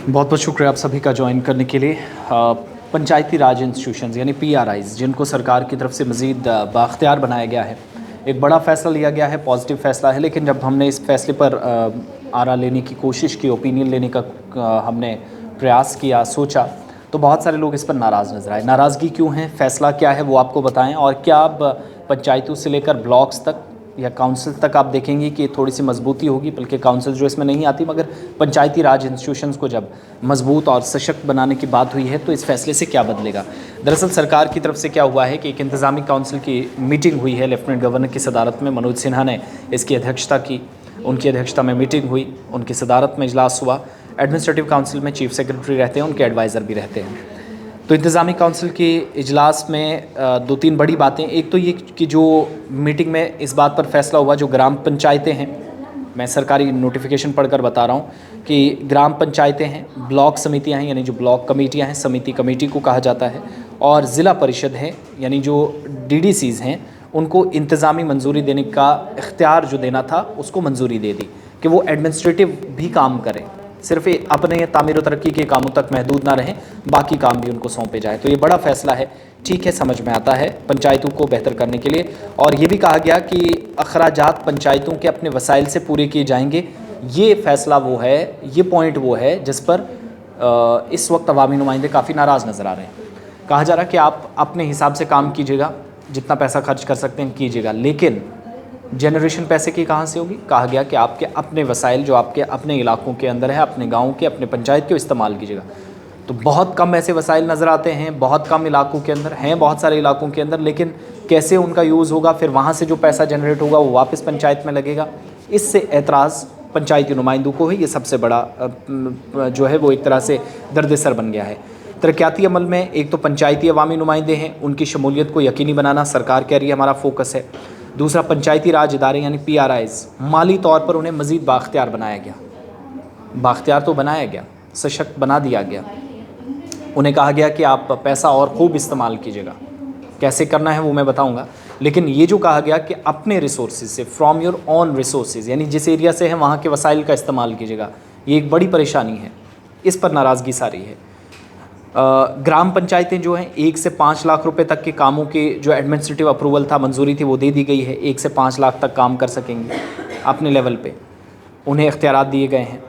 बहुत बहुत शुक्रिया आप सभी का ज्वाइन करने के लिए। पंचायती राज इंस्टीट्यूशंस यानी पीआरआईज़ जिनको सरकार की तरफ से मज़ीद बाख्तियार बनाया गया है, एक बड़ा फ़ैसला लिया गया है, पॉजिटिव फ़ैसला है। लेकिन जब हमने इस फ़ैसले पर आरा लेने की कोशिश की, ओपिनियन लेने का हमने प्रयास किया, सोचा, तो बहुत सारे लोग इस पर नाराज़ नज़र आए। नाराज़गी क्यों है, फ़ैसला क्या है, वो आपको बताएं। और क्या अब पंचायतों से लेकर ब्लॉक्स तक या काउंसिल तक आप देखेंगे कि थोड़ी सी मजबूती होगी, बल्कि काउंसिल जो इसमें नहीं आती, मगर पंचायती राज इंस्टीट्यूशंस को जब मजबूत और सशक्त बनाने की बात हुई है तो इस फैसले से क्या बदलेगा। दरअसल सरकार की तरफ से क्या हुआ है कि एक इंतज़ामी काउंसिल की मीटिंग हुई है, लेफ्टिनेंट गवर्नर की सदारत में मनोज सिन्हा ने इसकी अध्यक्षता की। उनकी अध्यक्षता में मीटिंग हुई, उनकी सदारत में इजलास हुआ। एडमिनिस्ट्रेटिव काउंसिल में चीफ सेक्रेटरी रहते हैं, उनके एडवाइज़र भी रहते हैं। तो इंतज़ामी काउंसिल के इजलास में दो तीन बड़ी बातें। एक तो ये कि जो मीटिंग में इस बात पर फैसला हुआ, जो ग्राम पंचायतें हैं, मैं सरकारी नोटिफिकेशन पढ़कर बता रहा हूँ कि ग्राम पंचायतें हैं, ब्लॉक समितियाँ हैं यानी जो ब्लॉक कमेटियाँ हैं, समिति कमेटी को कहा जाता है, और ज़िला परिषद है यानी जो डीडीसीज़ हैं, उनको इंतज़ामी मंजूरी देने का इख्तियार जो देना था उसको मंजूरी दे दी कि वो एडमिनिस्ट्रेटिव भी काम करें, सिर्फ अपने तामीर व तरक्की के कामों तक महदूद ना रहें, बाकी काम भी उनको सौंपे जाए। तो ये बड़ा फ़ैसला है, ठीक है, समझ में आता है पंचायतों को बेहतर करने के लिए। और ये भी कहा गया कि अखराजात पंचायतों के अपने वसाइल से पूरे किए जाएंगे। ये फ़ैसला वो है, ये पॉइंट वो है जिस पर इस वक्त अवामी नुमाइंदे काफ़ी नाराज़ नज़र आ रहे हैं। कहा जा रहा है कि आप अपने हिसाब से काम कीजिएगा, जितना पैसा खर्च कर सकते हैं कीजिएगा, लेकिन जनरेशन पैसे की कहाँ से होगी। कहा गया कि आपके अपने वसाइल जो आपके अपने इलाकों के अंदर है, अपने गाँव के, अपने पंचायत के इस्तेमाल कीजिएगा। तो बहुत कम ऐसे वसाइल नज़र आते हैं, बहुत कम इलाकों के अंदर हैं, बहुत सारे इलाकों के अंदर, लेकिन कैसे उनका यूज़ होगा, फिर वहाँ से जो पैसा जनरेट होगा वो वापस पंचायत में लगेगा। इससे एतराज़ पंचायती नुमाइंदों को है। ये सबसे बड़ा जो है वो एक तरह से दर्द-ए-सर बन गया है। तरक्याती अमल में एक तो पंचायती अवामी नुमाइंदे हैं, उनकी शमूलियत को यकीनी बनाना सरकार कह रही है हमारा फोकस है। दूसरा, पंचायती राज इदारे यानी पीआरआईज़, माली तौर पर उन्हें मज़ीद बाख्तियार बनाया गया। बाख्तियार तो बनाया गया, सशक्त बना दिया गया। उन्हें कहा गया कि आप पैसा और खूब इस्तेमाल कीजिएगा, कैसे करना है वो मैं बताऊंगा। लेकिन ये जो कहा गया कि अपने रिसोर्सेज से, फ्रॉम योर ओन रिसोर्सेज, यानी जिस एरिया से है वहाँ के वसाइल का इस्तेमाल कीजिएगा, ये एक बड़ी परेशानी है। इस पर नाराज़गी सारी है। ग्राम पंचायतें जो हैं 1 से 5 लाख रुपए तक के कामों के जो एडमिनिस्ट्रेटिव अप्रूवल था, मंजूरी थी, वो दे दी गई है। 1 से 5 लाख तक काम कर सकेंगे अपने लेवल पे, उन्हें इख्तियारात दिए गए हैं।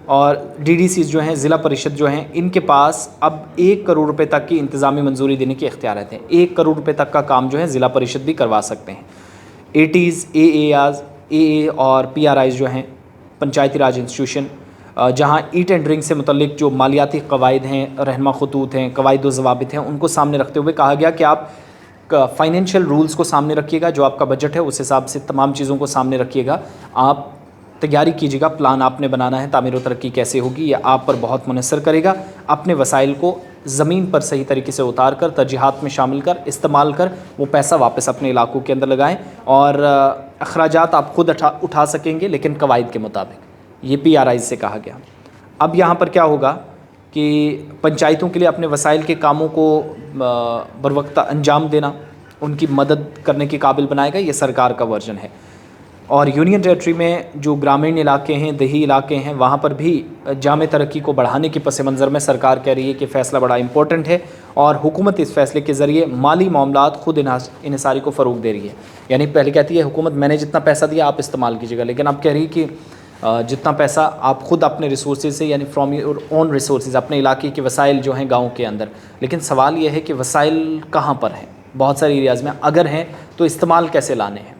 और डीडीसीज़ जो हैं, ज़िला परिषद जो हैं, इनके पास अब 1 करोड़ रुपए तक की इंतज़ामी मंजूरी देने के इख्तियारात हैं। 1 करोड़ रुपए तक का काम जो है ज़िला परिषद भी करवा सकते हैं। एटीज़, ए और पीआरआईज़ जो हैं, पंचायती राज इंस्टीट्यूशन, जहाँ ई टेंडरिंग से मुतल्लिक जो मालियाती कवायद हैं, रहनमा खतूत हैं, कवायद व ज़वाबित हैं, उनको सामने रखते हुए कहा गया कि आप फाइनेंशियल रूल्स को सामने रखिएगा, जो आपका बजट है उस हिसाब से तमाम चीज़ों को सामने रखिएगा, आप तैयारी कीजिएगा, प्लान आपने बनाना है, तामीर व तरक्की कैसे होगी ये आप पर बहुत मुनसर करेगा। अपने वसाइल को ज़मीन पर सही तरीके से उतार कर, तरजीहात में शामिल कर, इस्तेमाल कर, वो पैसा वापस अपने इलाकों के अंदर लगाएं। और अखराजात आप खुद उठा सकेंगे, लेकिन कवायद के मुताबिक। ये पीआरआईज़ से कहा गया। अब यहाँ पर क्या होगा कि पंचायतों के लिए अपने वसाइल के कामों को बरवक्त अंजाम देना, उनकी मदद करने के काबिल बनाएगा। ये सरकार का वर्जन है। और यूनियन टेरेटरी में जो ग्रामीण इलाके हैं, देही इलाके हैं, वहाँ पर भी जामे तरक्की को बढ़ाने के पस मंज़र में सरकार कह रही है कि फ़ैसला बड़ा इंपॉर्टेंट है, और हुकूमत इस फ़ैसले के ज़रिए माली मामलात खुद इन्हिसारी को फ़रोग़ दे रही है। यानी पहले कहती है हुकूमत मैंने जितना पैसा दिया आप इस्तेमाल कीजिएगा, लेकिन अब कह रही है कि जितना पैसा आप खुद अपने रिसोर्सेज से, यानी फ्रॉम योर ओन रिसोर्सेज, अपने इलाके के वसाइल जो हैं गाँव के अंदर। लेकिन सवाल ये है कि वसाइल कहाँ पर हैं, बहुत सारे एरियाज़ में, अगर हैं तो इस्तेमाल कैसे लाने हैं।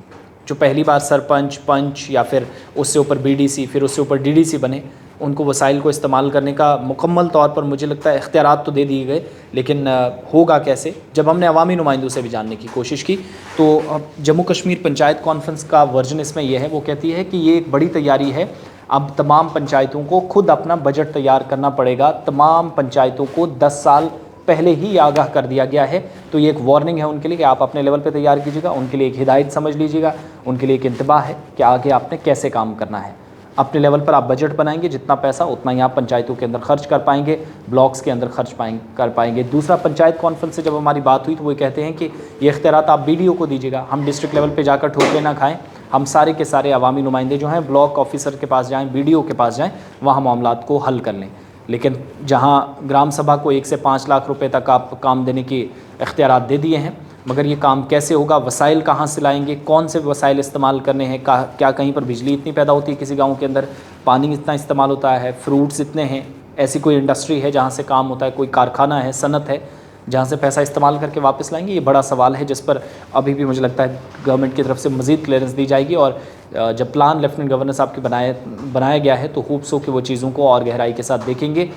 जो पहली बार सरपंच, पंच या फिर उससे ऊपर बीडीसी, फिर उससे ऊपर डीडीसी बने, उनको वसाइल को इस्तेमाल करने का मुकम्मल तौर पर मुझे लगता है इख्तियारात तो दे दिए गए, लेकिन होगा कैसे। जब हमने अवामी नुमाइंदों से भी जानने की कोशिश की तो जम्मू कश्मीर पंचायत कॉन्फ्रेंस का वर्जन इसमें यह है, वो कहती है कि ये एक बड़ी तैयारी है। अब तमाम पंचायतों को खुद अपना बजट तैयार करना पड़ेगा। तमाम पंचायतों को 10 साल पहले ही आगाह कर दिया गया है। तो ये एक वार्निंग है उनके लिए कि आप अपने लेवल पे तैयार कीजिएगा, उनके लिए एक हिदायत समझ लीजिएगा, उनके लिए एक इंतबाह है कि आगे आपने कैसे काम करना है। अपने लेवल पर आप बजट बनाएंगे, जितना पैसा उतना ही आप पंचायतों के अंदर खर्च कर पाएंगे, ब्लॉक्स के अंदर खर्च कर पाएंगे। दूसरा, पंचायत कॉन्फ्रेंस से जब हमारी बात हुई तो वो कहते हैं कि ये इख्तियारात आप बीडीओ को दीजिएगा, हम डिस्ट्रिक्ट लेवल पर जाकर ठोकरे ना खाएँ, हम सारे के सारे अवामी नुमाइंदे जो हैं ब्लॉक ऑफिसर के पास जाएँ, बीडीओ के पास जाएँ, वहाँ मामलात को हल कर लें। लेकिन जहाँ ग्राम सभा को 1 से 5 लाख रुपए तक आप काम देने की इख्तियारात दे दिए हैं, मगर ये काम कैसे होगा, वसाइल कहाँ से लाएंगे, कौन से वसाइल इस्तेमाल करने हैं, क्या कहीं पर बिजली इतनी पैदा होती है किसी गांव के अंदर, पानी इतना इस्तेमाल होता है, फ्रूट्स इतने हैं, ऐसी कोई इंडस्ट्री है जहाँ से काम होता है, कोई कारखाना है, सनत है जहाँ से पैसा इस्तेमाल करके वापस लाएंगे, ये बड़ा सवाल है जिस पर अभी भी मुझे लगता है गवर्नमेंट की तरफ से मज़ीद क्लियरेंस दी जाएगी। और जब प्लान लेफ्टिनेंट गवर्नर साहब के बनाया गया है तो होप्स हो कि वो चीज़ों को और गहराई के साथ देखेंगे।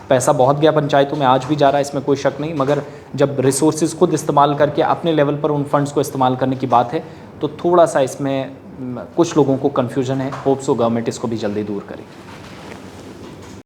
पैसा बहुत गया पंचायतों में, आज भी जा रहा है, इसमें कोई शक नहीं, मगर जब रिसोर्सेज खुद इस्तेमाल करके अपने लेवल पर उन फंड्स को इस्तेमाल करने की बात है तो थोड़ा सा इसमें कुछ लोगों को कन्फ्यूजन है। होप्स हो गवर्नमेंट इसको भी जल्दी दूर करे।